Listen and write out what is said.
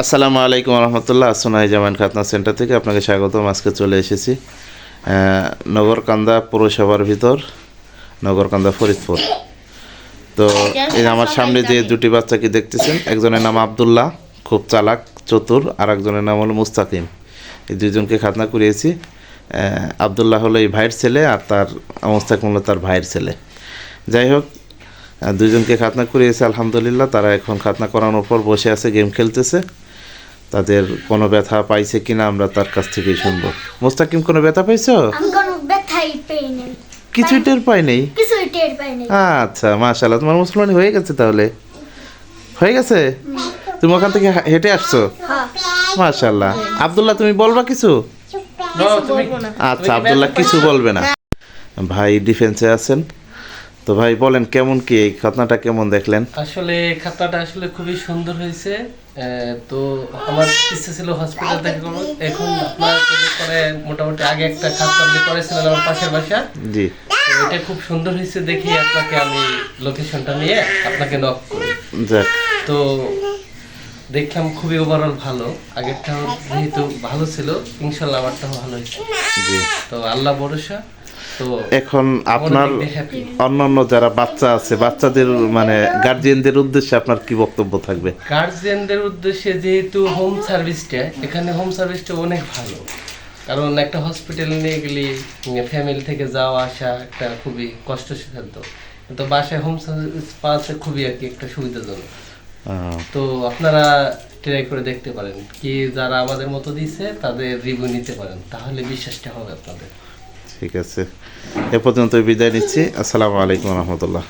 আসসালামু আলাইকুম রহমতুল্লাহ। আসনাই জামান খাতনা সেন্টার থেকে আপনাকে স্বাগতম। আজকে চলে এসেছি নগরকান্দা পৌরসভার ভিতর, নগরকান্দা ফরিদপুর। তো এই আমার সামনে যে দুটি বাচ্চাকে দেখতেছেন, একজনের নাম আবদুল্লাহ, খুব চালাক চতুর, আর একজনের নাম হলো মুস্তাকিম। এই দুইজনকে খাতনা করিয়েছি। আবদুল্লাহ হলো এই ভাইয়ের ছেলে, আর তার মুস্তাকিম হলো তার ভাইয়ের ছেলে। যাই হোক, দুইজনকে খাতনা করিয়েছে আলহামদুলিল্লাহ। তারা এখন খাতনা করানোর পর বসে আছে, গেম খেলতেছে। তাদের কোনো ব্যথা পাইছে কিনা আমরা তার কাছ থেকেই শুনবো। মুস্তাকিম, কোনো ব্যথা পাইছো? আমি কোনো ব্যথাই পাই নাই। কিছুই টের পাই নাই? কিছুই টের পাই নাই। আচ্ছা, মাশাআল্লাহ, তোমার মুসলমানি হয়ে গেছে তাহলে। হয়ে গেছে? তুমি ওখান থেকে হেঁটে আসছো? হ্যাঁ। মাশাআল্লাহ। আব্দুল্লাহ, তুমি বলবা কিছু? আচ্ছা, আব্দুল্লাহ কিছু বলবে না। ভাই ডিফেন্সে আছেন, তো ভাই বলেন কেমন কি এই ঘটনাটা কেমন দেখলেন? আসলে খাতাটা আসলে খুবই সুন্দর হয়েছে। তো আমার ইচ্ছে ছিল হসপিটাল থেকে করবো, এখন আপনার করে মোটামুটি আগে একটা খাতা আপনি করেছিলেন আমার পাশের বাসা। জি, তো এটা খুব সুন্দর হয়েছে দেখি আপনাকে আমি লোকেশনটা নিয়ে আপনাকে নক করি। যাক, তো দেখলাম খুবই ওভারঅল ভালো, আগেরটাও যেহেতু ভালো ছিল, ইনশাল্লাহ আমারটাও ভালো হয়েছে। জি। তো আল্লাহ ভরসা। তো এখন আপনার হ্যাপি। অন্যান্য যারা বাচ্চা আছে, বাচ্চাদের মানে গার্জিয়ানদের উদ্দেশ্যে আপনার কি বক্তব্য থাকবে? গার্জিয়ানদের উদ্দেশ্যে যেহেতু হোম সার্ভিসটা, এখানে হোম সার্ভিসটা অনেক ভালো, কারণ একটা হসপিটালে নিয়ে গেলে ফ্যামিলি থেকে যাওয়া আসা একটা খুবই কষ্টসাধ্য, কিন্তু বাসায় হোম সার্ভিস পাওয়াতে খুবই আর কি একটা সুবিধাজনক। তো আপনারা ট্রাই করে দেখতে পারেন, কি যারা আমাদের মতো দিচ্ছে তাদের রিভিউ নিতে পারেন, তাহলে বিশ্বাসটা হবে আপনাদের। ঠিক আছে, এ পর্যন্ত বিদায় নিচ্ছি। আসসালামু আলাইকুম রহমতুল্লাহ।